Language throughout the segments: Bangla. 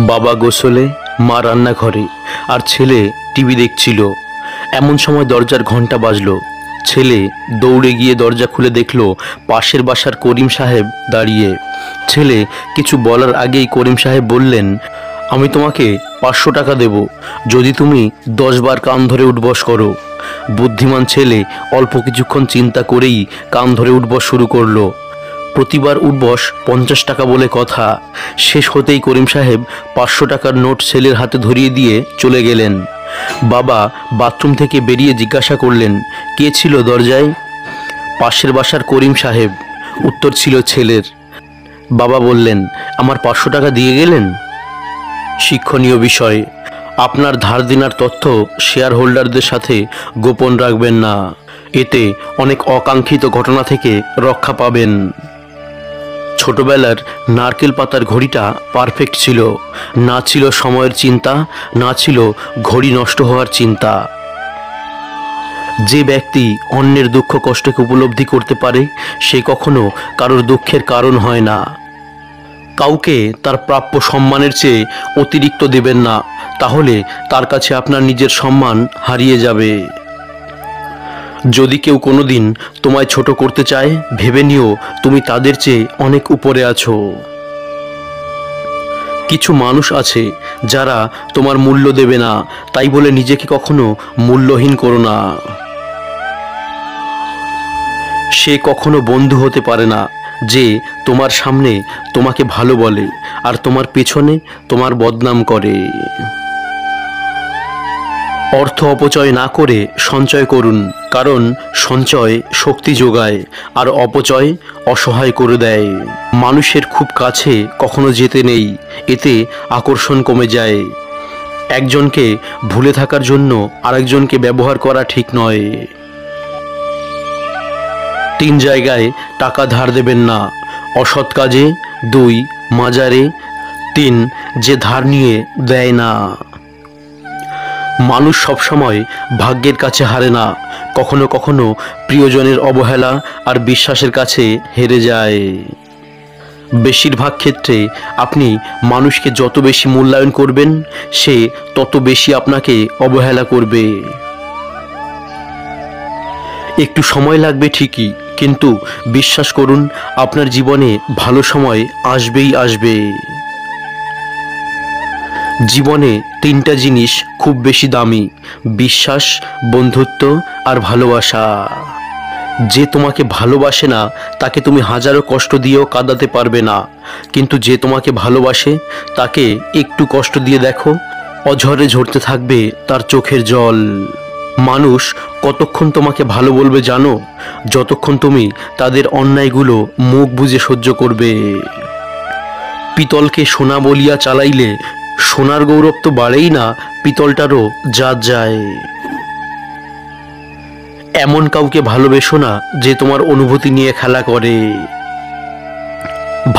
বাবা গোসলে, মা রান্নাঘরে, আর ছেলে টিভি দেখছিল। এমন সময় দরজার ঘন্টা বাজলো। ছেলে দৌড়ে গিয়ে দরজা খুলে দেখলো পাশের বাসার করিম সাহেব দাঁড়িয়ে। ছেলে কিছু বলার আগেই করিম সাহেব বললেন, আমি তোমাকে 500 টাকা দেব যদি তুমি 10 বার কান ধরে উঠবস করো। বুদ্ধিমান ছেলে অল্প কিছুক্ষণ চিন্তা করেই কান ধরে উঠবস শুরু করলো। প্রতিবার উঠবস 50 টাকা বলে কথা। শেষ হতেই করিম সাহেব 500 টাকার নোট ছেলের হাতে ধরিয়ে দিয়ে চলে গেলেন। বাবা বাথরুম থেকে বেরিয়ে জিজ্ঞাসা করলেন, কে ছিল দরজায়? পাশের বাসার করিম সাহেব, উত্তর ছিল ছেলের। বাবা বললেন, আমার 500 টাকা দিয়ে গেলেন? শিক্ষণীয় বিষয়, আপনার ধার দেনার তথ্য শেয়ার হোল্ডারদের সাথে গোপন রাখবেন না। এতে অনেক অকাঙ্ক্ষিত ঘটনা থেকে রক্ষা পাবেন। ছোটবেলার নারকেল পাতার ঘড়িটা পারফেক্ট ছিল। না ছিল সময়ের চিন্তা, না ছিল ঘড়ি নষ্ট হওয়ার চিন্তা। যে ব্যক্তি অন্যের দুঃখ কষ্টকে উপলব্ধি করতে পারে, সে কখনো কারোর দুঃখের কারণ হয় না। কাউকে তার প্রাপ্য সম্মানের চেয়ে অতিরিক্ত দেবেন না, তাহলে তার কাছে আপনার নিজের সম্মান হারিয়ে যাবে। যদি কেউ কোনোদিন তোমায় ছোট করতে চায়, ভেবে নিও তুমি তাদের চেয়ে অনেক উপরে আছো। কিছু মানুষ আছে যারা তোমার মূল্য দেবে না, তাই বলে নিজেকে কখনো মূল্যহীন করো না। সে কখনো বন্ধু হতে পারে না যে তোমার সামনে তোমাকে ভালো বলে আর তোমার পেছনে তোমার বদনাম করে। অর্থ অপচয় না করে সঞ্চয় করুন, কারণ সঞ্চয় শক্তি যোগায় আর অপচয় অসহায় করে দেয়। মানুষের খুব কাছে কখনো যেতে নেই, এতে আকর্ষণ কমে যায়। একজনকে ভুলে থাকার জন্য আরেকজনকে ব্যবহার করা ঠিক নয়। 3 জায়গায় টাকা ধার দেবেন না: অসৎ কাজে, 2 মাজারে, 3 যে ধার নিয়ে দেয় না। মানুষ সবসময় ভাগ্যের কাছে হারে না, কখনো কখনো প্রিয়জনের অবহেলা আর বিশ্বাসের কাছে হেরে যায়। বেশিরভাগ ক্ষেত্রে আপনি মানুষকে যত বেশি মূল্যায়ন করবেন, সে তত বেশি আপনাকে অবহেলা করবে। একটু সময় লাগবে ঠিকই, কিন্তু বিশ্বাস করুন আপনার জীবনে ভালো সময় আসবেই আসবে। জীবনে 3টা জিনিস খুব বেশি দামি: বিশ্বাস, বন্ধুত্ব আর ভালোবাসা। যে তোমাকে ভালোবাসে না তাকে তুমি হাজারো কষ্ট দিয়েও কাঁদাতে পারবে না, কিন্তু যে তোমাকে ভালোবাসে তাকে একটু কষ্ট দিয়ে দেখো, অঝরে ঝরতে থাকবে তার চোখের জল। মানুষ কতক্ষণ তোমাকে ভালো বলবে জানো? যতক্ষণ তুমি তাদের অন্যায়গুলো মুখ বুজে সহ্য করবে। পিতলকে সোনা বলিয়া চালাইলে সোনার গৌরব তো বাড়েই না, পিতলটারও জাত যায়। এমন কাউকে ভালোবেসো না যে তোমার অনুভূতি নিয়ে খেলা করে।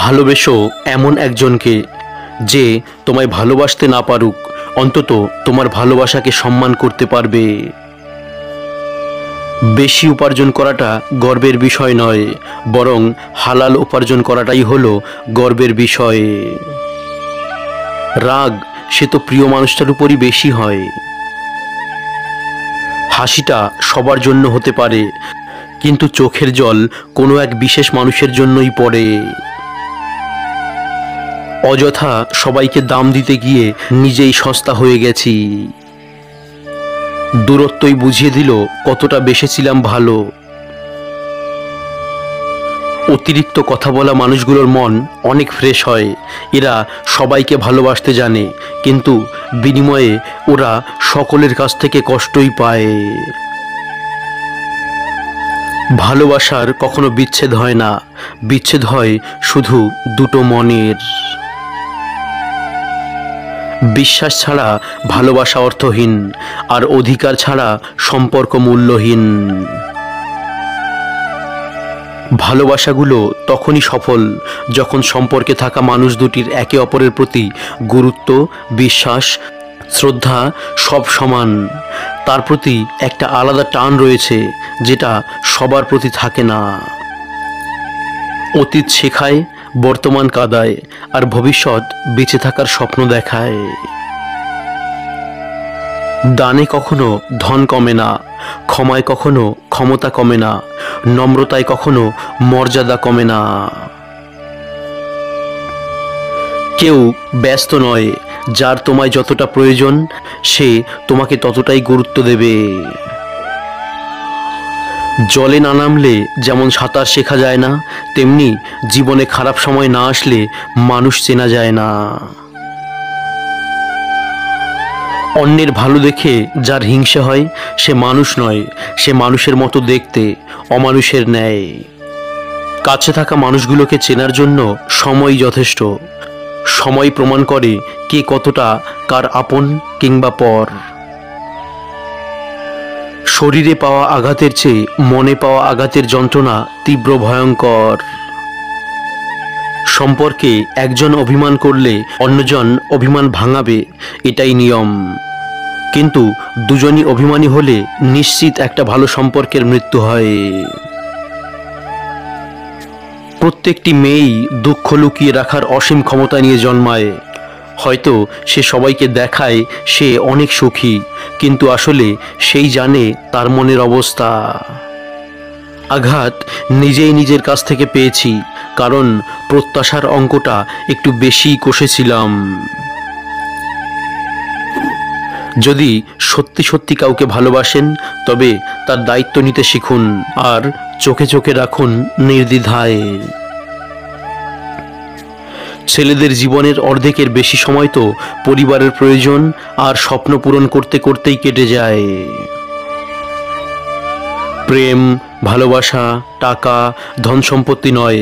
ভালোবেসো এমন একজনকে যে তোমায় ভালোবাসতে না পারুক, অন্তত তোমার ভালোবাসাকে সম্মান করতে পারবে। বেশি উপার্জন করাটা গর্বের বিষয় নয়, বরং হালাল উপার্জন করাটাই হলো গর্বের বিষয়। রাগ সে তো প্রিয় মানুষটার উপরই বেশি হয়। হাসিটা সবার জন্য হতে পারে, কিন্তু চোখের জল কোনো এক বিশেষ মানুষের জন্যই পড়ে। অযথা সবাইকে দাম দিতে গিয়ে নিজেই সস্তা হয়ে গেছি। দূরত্বই বুঝিয়ে দিল কতটা বেসেছিলাম ভালো। অতিরিক্ত কথা বলা মানুষগুলোর মন অনেক ফ্রেশ হয়। এরা সবাইকে ভালোবাসতে জানে, কিন্তু বিনিময়ে ওরা সকলের কাছ থেকে কষ্টই পায়। ভালোবাসার কখনো বিচ্ছেদ হয় না, বিচ্ছেদ হয় শুধু দুটো মনের। বিশ্বাস ছাড়া ভালোবাসা অর্থহীন, আর অধিকার ছাড়া সম্পর্ক মূল্যহীন। ভালোবাসাগুলো তখনই সফল যখন সম্পর্কে থাকা মানুষ দুটির একে অপরের প্রতি গুরুত্ব, বিশ্বাস, শ্রদ্ধা সব সমান। তার প্রতি একটা আলাদা টান রয়েছে যেটা সবার প্রতি থাকে না। অতীত শেখায় বর্তমান কাঁদায় আর ভবিষ্যৎ বেঁচে থাকার স্বপ্ন দেখায়। দানে কখনো ধন কমে না, ক্ষমায় কখনো ক্ষমতা কমে না, নম্রতায় কখনো মর্যাদা কমে না। কেউ ব্যস্ত নয়, যার তোমায় যতটা প্রয়োজন সে তোমাকে ততটাই গুরুত্ব দেবে। জলে না নামলে যেমন সাঁতার শেখা যায় না, তেমনি জীবনে খারাপ সময় না আসলে মানুষ চেনা যায় না। অন্যের ভালো দেখে যার হিংসা হয় সে মানুষ নয়, সে মানুষের মতো দেখতে, অমানুষের ন্যায়। কাছে থাকা মানুষগুলোকে চেনার জন্য সময়ই যথেষ্ট। সময় প্রমাণ করে কে কতটা কার আপন কিংবা পর। শরীরে পাওয়া আঘাতের চেয়ে মনে পাওয়া আঘাতের যন্ত্রণা তীব্র ভয়ঙ্কর। সম্পর্কে একজন অভিমান করলে অন্যজন অভিমান ভাঙাবে, এটাই নিয়ম। কিন্তু দুজনই অভিমানী হলে নিশ্চিত একটা ভালো সম্পর্কের মৃত্যু হয়। প্রত্যেকটি মেয়েই দুঃখ লুকিয়ে রাখার অসীম ক্ষমতা নিয়ে জন্মায়। হয়তো সে সবাইকে দেখায় সে অনেক সুখী, কিন্তু আসলে সেই জানে তার মনের অবস্থা। আঘাত নিজেই নিজের কাছ থেকে পেয়েছি, কারণ প্রত্যাশার অঙ্কটা একটু বেশি কষেছিলাম। যদি সত্যি সত্যি কাউকে ভালোবাসেন তবে তার দায়িত্ব নিতে শিখুন আর চোখে চোখে রাখুন নির্দ্বিধায়। ছেলেদের জীবনের অর্ধেকের বেশি সময় তো পরিবারের প্রয়োজন আর স্বপ্ন পূরণ করতে করতেই কেটে যায়। প্রেম, ভালোবাসা, টাকা, ধন সম্পত্তি নয়,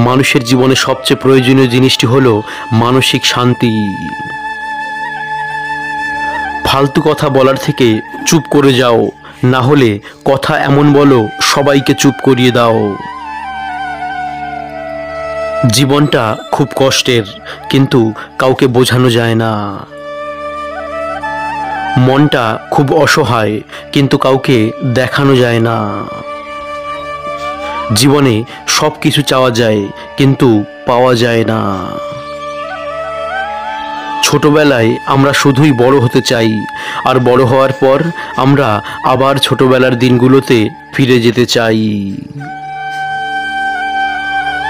মানুষের জীবনে সবচেয়ে প্রয়োজনীয় জিনিসটি হলো মানসিক শান্তি। ফালতু কথা বলার থেকে চুপ করে যাও, না হলে কথা এমন বলো সবাইকে চুপ করিয়ে দাও। জীবনটা খুব কষ্টের, কিন্তু কাউকে বোঝানো যায় না। মনটা খুব অসহায়, কিন্তু কাউকে দেখানো যায় না। জীবনে সব কিছু চাওয়া যায়, কিন্তু পাওয়া যায় না। ছোটবেলায় আমরা শুধুই বড় হতে চাই, আর বড় হওয়ার পর আমরা আবার ছোটবেলার দিনগুলোতে ফিরে যেতে চাই।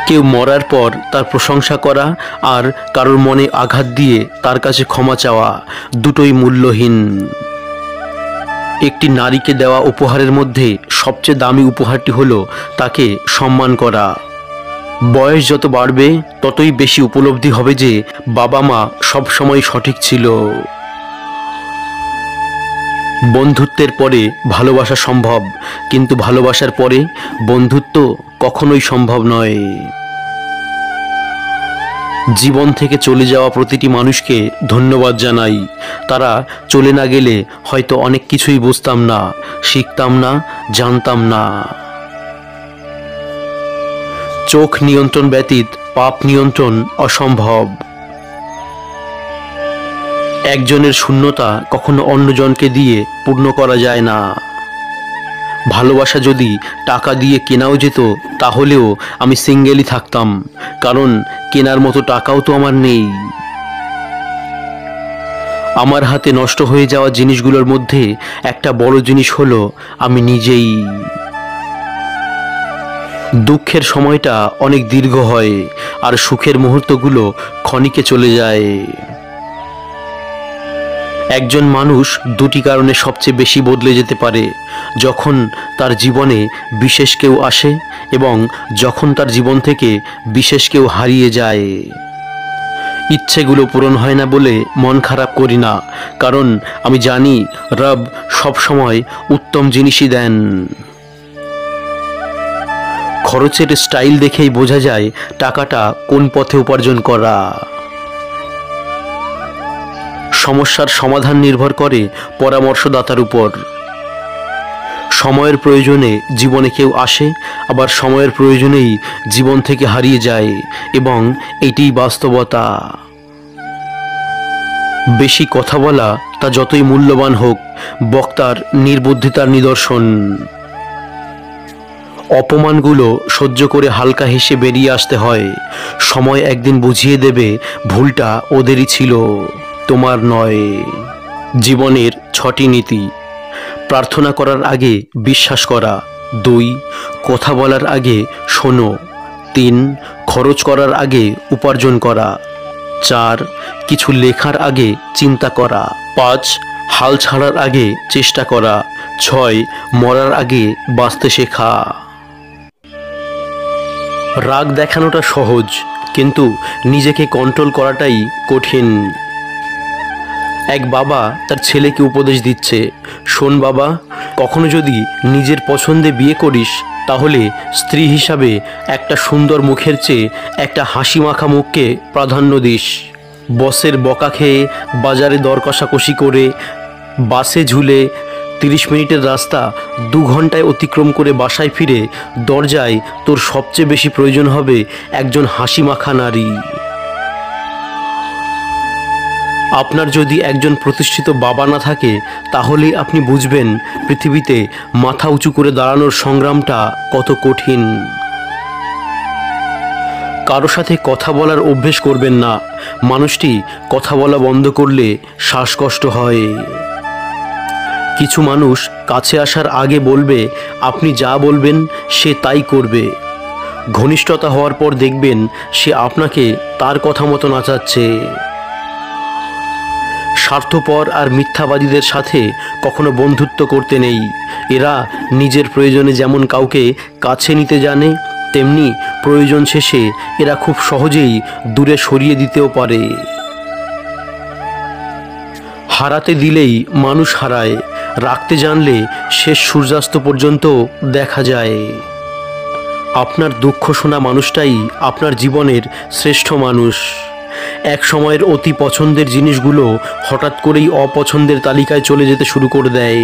কেউ মরার পর তার প্রশংসা করা আর কারোর মনে আঘাত দিয়ে তার কাছে ক্ষমা চাওয়া দুটোই মূল্যহীন। একটি নারীকে দেওয়া উপহারের মধ্যে সবচেয়ে দামি উপহারটি হলো তাকে সম্মান করা। বয়স যত বাড়বে ততই বেশি উপলব্ধি হবে যে বাবা মা সবসময় সঠিক ছিল। বন্ধুত্বের পরে ভালোবাসা সম্ভব, কিন্তু ভালোবাসার পরে বন্ধুত্ব কখনোই সম্ভব নয়। জীবন থেকে চলে যাওয়া প্রতিটি মানুষকে ধন্যবাদ জানাই। তারা চলে না গেলে হয়তো অনেক কিছুই বুঝতাম না, শিখতাম না, জানতাম না। চোখ নিয়ন্ত্রণ ব্যতীত পাপ নিয়ন্ত্রণ অসম্ভব। একজনের শূন্যতা কখনো অন্যজনকে দিয়ে পূর্ণ করা যায় না। ভালোবাসা যদি টাকা দিয়ে কেনাও যেত তাহলেও আমি সিঙ্গেলই থাকতাম, কারণ কেনার মতো টাকাও তো আমার নেই। আমার হাতে নষ্ট হয়ে যাওয়া জিনিসগুলোর মধ্যে একটা বড় জিনিস হলো আমি নিজেই। দুঃখের সময়টা অনেক দীর্ঘ হয় আর সুখের মুহূর্তগুলো ক্ষণিকে চলে যায়। একজন মানুষ দুটি কারণে সবচেয়ে বেশি বদলে যেতে পারে: যখন তার জীবনে বিশেষ কেউ আসে এবং যখন তার জীবন থেকে বিশেষ কেউ হারিয়ে যায়। ইচ্ছেগুলো পূরণ হয় না বলে মন খারাপ করি না, কারণ আমি জানি রব সবসময় উত্তম জিনিসই দেন। খরচের স্টাইল দেখেই বোঝা যায় টাকাটা কোন পথে উপার্জন করা। সমস্যার সমাধান নির্ভর করে পরামর্শদাতার উপর। সময়ের প্রয়োজনে জীবনে কেউ আসে, আবার সময়ের প্রয়োজনেই জীবন থেকে হারিয়ে যায়, এবং এটিই বাস্তবতা। বেশি কথা বলা তা যতই মূল্যবান হোক, বক্তার নির্বুদ্ধিতার নিদর্শন। অপমানগুলো সহ্য করে হালকা হেসে বেরিয়ে আসতে হয়। সময় একদিন বুঝিয়ে দেবে ভুলটা ওদেরই ছিল, তোমার নয়। জীবনের 6টি নীতি। প্রার্থনা করার আগে বিশ্বাস করা। 2, কথা বলার আগে শোনো। 3, খরচ করার আগে উপার্জন করা। 4, কিছু লেখার আগে চিন্তা করা। 5, হাল ছাড়ার আগে চেষ্টা করা। 6, মরার আগে বাঁচতে শেখা। রাগ দেখানোটা সহজ, কিন্তু নিজেকে কন্ট্রোল করাটাই কঠিন। এক বাবা তার ছেলেকে উপদেশ দিচ্ছে, শোন বাবা, কখনো যদি নিজের পছন্দে বিয়ে করিস তাহলে স্ত্রী হিসাবে একটা সুন্দর মুখের চেয়ে একটা হাসি মাখা মুখকে প্রাধান্য দিস। বসের বকা খেয়ে, বাজারে দর কষাকষি করে, বাসে ঝুলে 30 মিনিটের রাস্তা 2 ঘন্টায় অতিক্রম করে বাসায় ফিরে দরজায় তোর সবচেয়ে বেশি প্রয়োজন হবে একজন হাসি মাখা নারী। আপনার যদি একজন প্রতিষ্ঠিত বাবা না থাকে তাহলেই আপনি বুঝবেন পৃথিবীতে মাথা উঁচু করে দাঁড়ানোর সংগ্রামটা কত কঠিন। কারো সাথে কথা বলার অভ্যেস করবেন না। মানুষটি কথা বলা বন্ধ করলে শ্বাসকষ্ট হয়। কিছু মানুষ কাছে আসার আগে বলবে আপনি যা বলবেন সে তাই করবে। ঘনিষ্ঠতা হওয়ার পর দেখবেন সে আপনাকে তার কথা মতো নাচাচ্ছে। স্বার্থপর আর মিথ্যাবাদীদের সাথে কখনো বন্ধুত্ব করতে নেই। এরা নিজের প্রয়োজনে যেমন কাউকে কাছে নিতে জানে, তেমনি প্রয়োজন শেষে এরা খুব সহজেই দূরে সরিয়ে দিতেও পারে। হারাতে দিলেই মানুষ হারায়, রাখতে জানলে শেষ সূর্যাস্ত পর্যন্ত দেখা যায়। আপনার দুঃখ শোনা মানুষটাই আপনার জীবনের শ্রেষ্ঠ মানুষ। এক সময়ের অতি পছন্দের জিনিসগুলো হঠাৎ করেই অপছন্দের তালিকায় চলে যেতে শুরু করে দেয়।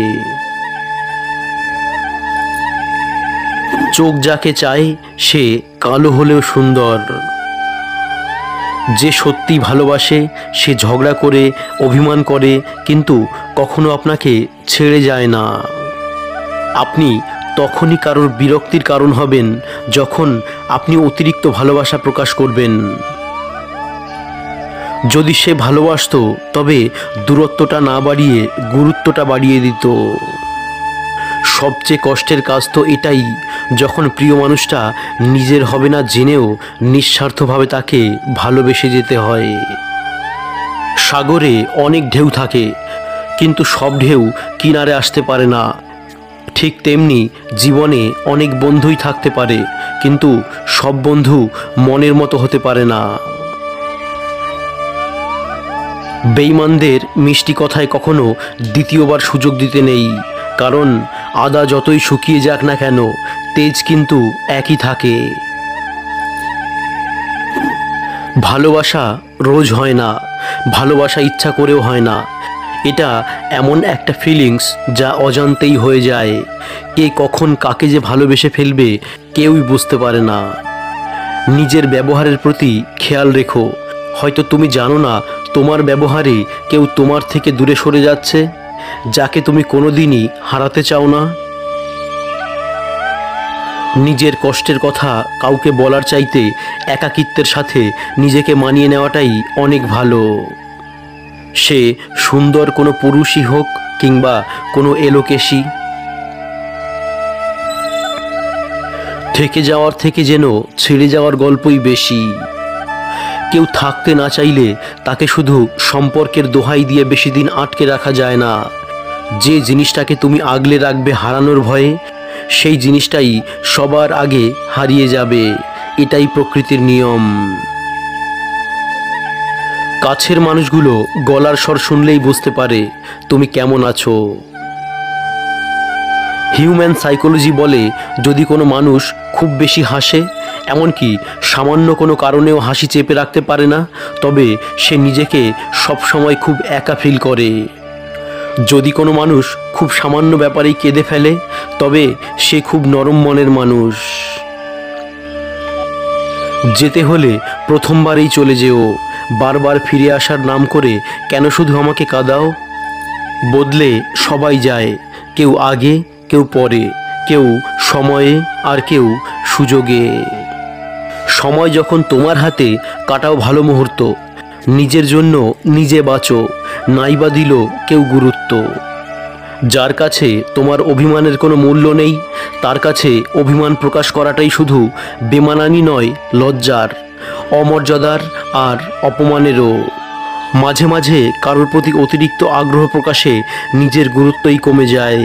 চোখ যাকে চায় সে কালো হলেও সুন্দর। যে সত্যি ভালোবাসে সে ঝগড়া করে, অভিমান করে, কিন্তু কখনো আপনাকে ছেড়ে যায় না। আপনি তখনই কারোর বিরক্তির কারণ হবেন যখন আপনি অতিরিক্ত ভালোবাসা প্রকাশ করবেন। যদি সে ভালোবাসতো তবে দূরত্বটা না বাড়িয়ে গুরুত্বটা বাড়িয়ে দিত। সবচেয়ে কষ্টের কাজ তো এটাই, যখন প্রিয় মানুষটা নিজের হবে না জেনেও নিঃস্বার্থভাবে তাকে ভালোবেসে যেতে হয়। সাগরে অনেক ঢেউ থাকে, কিন্তু সব ঢেউ কিনারে আসতে পারে না। ঠিক তেমনি জীবনে অনেক বন্ধুই থাকতে পারে, কিন্তু সব বন্ধু মনের মতো হতে পারে না। বেঈমানদের মিষ্টি কথায় কখনো দ্বিতীয়বার সুযোগ দিতে নেই, কারণ আদা যতই শুকিয়ে যাক না কেন তেজ কিন্তু একই থাকে। ভালোবাসা রোজ হয় না, ভালোবাসা ইচ্ছা করেও হয় না। এটা এমন একটা ফিলিংস যা অজান্তেই হয়ে যায়। কে কখন কাকে যে ভালোবেসে ফেলবে কেউই বুঝতে পারে না। নিজের ব্যবহারের প্রতি খেয়াল রেখো। হয়তো তুমি জানো না তোমার ব্যবহারে কেউ তোমার থেকে দূরে সরে যাচ্ছে, যাকে তুমি কোনোদিনই হারাতে চাও না। নিজের কষ্টের কথা কাউকে বলার চাইতে একাকিত্বের সাথে নিজেকে মানিয়ে নেওয়াটাই অনেক ভালো। সে সুন্দর কোনো পুরুষই হোক কিংবা কোনো এলোকেশী। থেকে যাওয়ার থেকে যেন ছেড়ে যাওয়ার গল্পই বেশি। কেউ থাকতে না চাইলে তাকে শুধু সম্পর্কের দোহাই দিয়ে বেশি দিন আটকে রাখা যায় না। যে জিনিসটাকে তুমি আগলে রাখবে হারানোর ভয়ে, সেই জিনিসটাই সবার আগে হারিয়ে যাবে। এটাই প্রকৃতির নিয়ম। কাছের মানুষগুলো গলার স্বর শুনলেই বুঝতে পারে তুমি কেমন আছো। হিউম্যান সাইকোলজি বলে, যদি কোনো মানুষ খুব বেশি হাসে, এমনকি সামান্য কোনো কারণেও হাসি চেপে রাখতে পারে না, তবে সে নিজেকে সবসময় খুব একা ফিল করে। যদি কোনো মানুষ খুব সামান্য ব্যাপারেই কেঁদে ফেলে, তবে সে খুব নরম মনের মানুষ। যেতে হলে প্রথমবারেই চলে যেও, বারবার ফিরে আসার নাম করে কেন শুধু আমাকে কাঁদাও। বদলে সবাই যায়, কেউ আগে কেউ পরে, কেউ সময়ে আর কেউ সুযোগে। সময় যখন তোমার হাতে, কাটাও ভালো মুহূর্ত। নিজের জন্য নিজে বাঁচো, নাইবা দিল কেউ গুরুত্ব। যার কাছে তোমার অভিমানের কোনো মূল্য নেই, তার কাছে অভিমান প্রকাশ করাটাই শুধু বেমানানি নয়, লজ্জার, অমর্যাদার আর অপমানেরও। মাঝে মাঝে কারোর প্রতি অতিরিক্ত আগ্রহ প্রকাশে নিজের গুরুত্বই কমে যায়।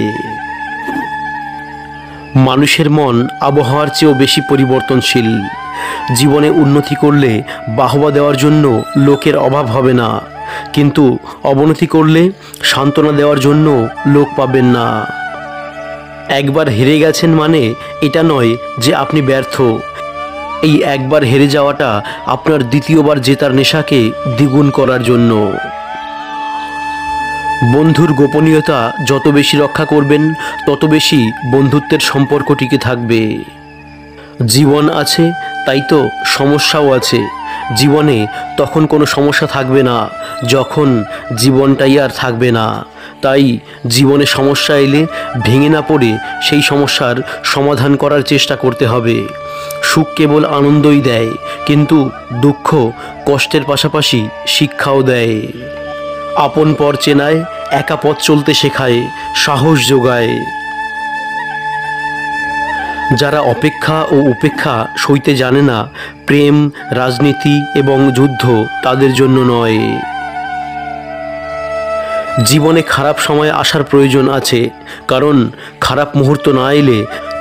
মানুষের মন আবহাওয়ার চেয়েও বেশি পরিবর্তনশীল। জীবনে উন্নতি করলে বাহবা দেওয়ার জন্য লোকের অভাব হবে না, কিন্তু অবনতি করলে সান্ত্বনা দেওয়ার জন্য লোক পাবেন না। একবার হেরে গেছেন মানে এটা নয় যে আপনি ব্যর্থ। এই একবার হেরে যাওয়াটা আপনার দ্বিতীয়বার জেতার নেশাকে দ্বিগুণ করার জন্য। বন্ধুর গোপনীয়তা যত বেশি রক্ষা করবেন, তত বেশি বন্ধুত্বের সম্পর্ক টিকে থাকবে। জীবন আছে তাই তো সমস্যাও আছে। জীবনে তখন কোনো সমস্যা থাকবে না যখন জীবনটাই আর থাকবে না। তাই জীবনে সমস্যা এলে ভেঙে না পড়ে সেই সমস্যার সমাধান করার চেষ্টা করতে হবে। সুখ কেবল আনন্দই দেয়, কিন্তু দুঃখ কষ্টের পাশাপাশি শিক্ষাও দেয়। আপন পর চেনায়, একা পথ চলতে শেখায়, সাহস যোগায়। যারা অপেক্ষা ও উপেক্ষা সইতে জানে না, প্রেম, রাজনীতি এবং যুদ্ধ তাদের জন্য নয়। জীবনে খারাপ সময় আসার প্রয়োজন আছে, কারণ খারাপ মুহূর্ত না এলে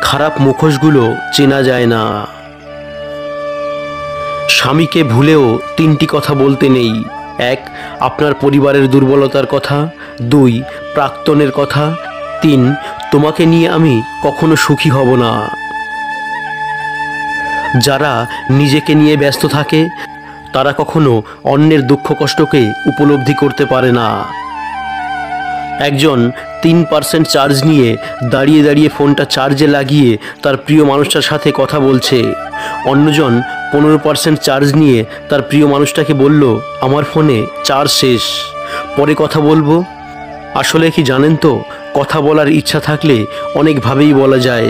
খারাপ মুখোশগুলো চেনা যায় না। স্বামীকে ভুলেও তিনটি কথা বলতে নেই। 1. আপনার পরিবারের দুর্বলতার কথা। 2. প্রাক্তনের কথা। 3. তোমাকে নিয়ে আমি কখনো সুখী হব না। যারা নিজেকে নিয়ে ব্যস্ত থাকে তারা কখনো অন্যের দুঃখ কষ্টকে উপলব্ধি করতে পারে না। একজন 3% চার্জ নিয়ে দাঁড়িয়ে দাঁড়িয়ে ফোনটা চার্জে লাগিয়ে তার প্রিয় মানুষটার সাথে কথা বলছে। অন্যজন 15% চার্জ নিয়ে তার প্রিয় মানুষটাকে বলল, আমার ফোনে চার্জ শেষ, পরে কথা বলবো। আসলে কি জানেন তো, কথা বলার ইচ্ছা থাকলে অনেকভাবেই বলা যায়,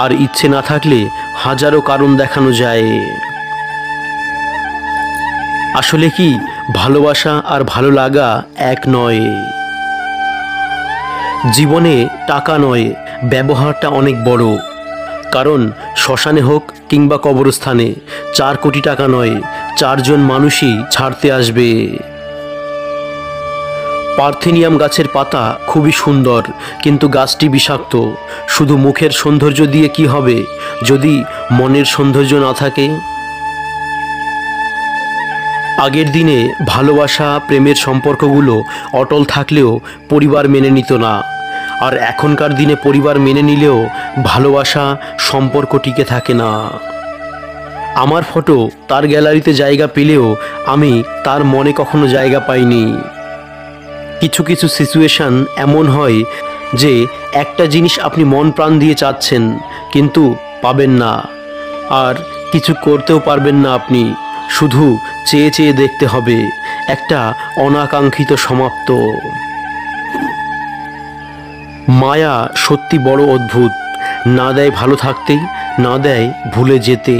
আর ইচ্ছে না থাকলে হাজারো কারণ দেখানো যায়। আসলে কি ভালোবাসা আর ভালো লাগা এক নয়। জীবনে টাকা নয়, ব্যবহারটা অনেক বড়। কারণ শ্মশানে হোক কিংবা কবরস্থানে 4 কোটি টাকা নয়, 4 জন মানুষই ছাড়তে আসবে। পার্থেনিয়াম গাছের পাতা খুবই সুন্দর, কিন্তু গাছটি বিষাক্ত। শুধু মুখের সৌন্দর্য দিয়ে কি হবে যদি মনের সৌন্দর্য না থাকে? আগের দিনে ভালোবাসা, প্রেমের সম্পর্কগুলো অটল থাকলেও পরিবার মেনে নিত না, আর এখনকার দিনে পরিবার মেনে নিলেও ভালোবাসা, সম্পর্ক টিকে থাকে না। আমার ফটো তার গ্যালারিতে জায়গা পেলেও আমি তার মনে কখনো জায়গা পাইনি। কিছু কিছু সিচুয়েশন এমন হয় যে একটা জিনিস আপনি মন প্রাণ দিয়ে চাচ্ছেন কিন্তু পাবেন না, আর কিছু করতেও পারবেন না আপনি, শুধু চেয়ে চেয়ে দেখতে হবে। একটা অনাকাঙ্ক্ষিত সমাপ্ত। মায়া সত্যি বড় অদ্ভুত, না দেয় ভালো থাকতে, না দেয় ভুলে যেতে।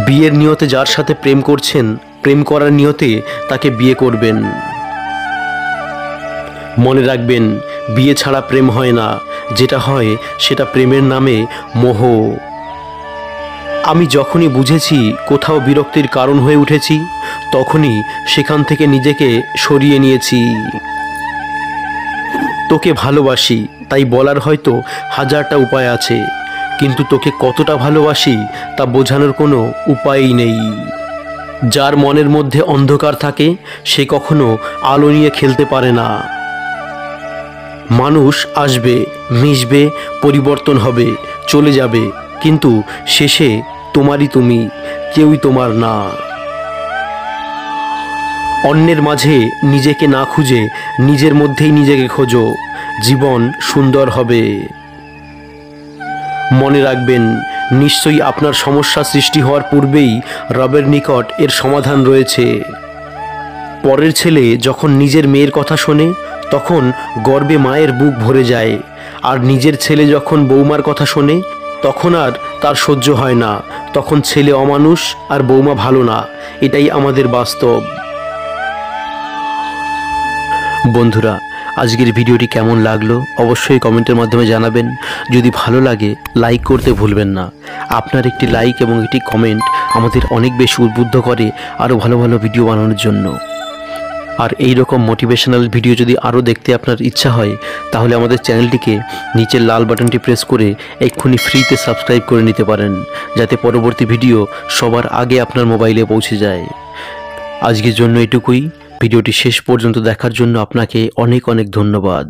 বিয়ের নিয়তে যার সাথে প্রেম করছেন, প্রেম করার নিয়তে তাকে বিয়ে করবেন। মনে রাখবেন, বিয়ে ছাড়া প্রেম হয় না, যেটা হয় সেটা প্রেমের নামে মোহ। আমি যখনই বুঝেছি কোথাও বিরক্তির কারণ হয়ে উঠেছি, তখনই সেখান থেকে নিজেকে সরিয়ে নিয়েছি। তোকে ভালোবাসি তাই বলার হয়তো হাজারটা উপায় আছে, কিন্তু তোকে কতটা ভালোবাসি তা বোঝানোর কোনো উপায়ই নেই। যার মনের মধ্যে অন্ধকার থাকে সে কখনো আলো নিয়ে খেলতে পারে না। মানুষ আসবে, মিশবে, পরিবর্তন হবে, চলে যাবে, কিন্তু শেষে তোমারই তুমি, কেউই তোমার না। অন্যের মাঝে নিজেকে না খুঁজে নিজের মধ্যেই নিজেকে খোঁজো, জীবন সুন্দর হবে। মনে রাখবেন, নিশ্চয়ই আপনার সমস্যা সৃষ্টি হওয়ার পূর্বেই রবের নিকট এর সমাধান রয়েছে। পরের ছেলে যখন নিজের মেয়ের কথা শোনে তখন গর্বে মায়ের বুক ভরে যায়, আর নিজের ছেলে যখন বৌমার কথা শোনে তখন আর তার সহ্য হয় না। তখন ছেলে অমানুষ আর বৌমা ভালো না। এটাই আমাদের বাস্তব। বন্ধুরা, আজকের ভিডিওটি কেমন লাগলো অবশ্যই কমেন্টের মাধ্যমে জানাবেন। যদি ভালো লাগে লাইক করতে ভুলবেন না। আপনার একটি লাইক এবং একটি কমেন্ট আমাদের অনেক বেশি উদ্বুদ্ধ করে আরও ভালো ভালো ভিডিও বানানোর জন্য। আর এই রকম মোটিভেশনাল ভিডিও যদি আরও দেখতে আপনার ইচ্ছা হয় তাহলে আমাদের চ্যানেলটিকে নিচের লাল বাটনটি প্রেস করে এক্ষুনি ফ্রিতে সাবস্ক্রাইব করে নিতে পারেন, যাতে পরবর্তী ভিডিও সবার আগে আপনার মোবাইলে পৌঁছে যায়। আজকের জন্য এটুকুই। ভিডিওটি শেষ পর্যন্ত দেখার জন্য আপনাকে অনেক অনেক ধন্যবাদ।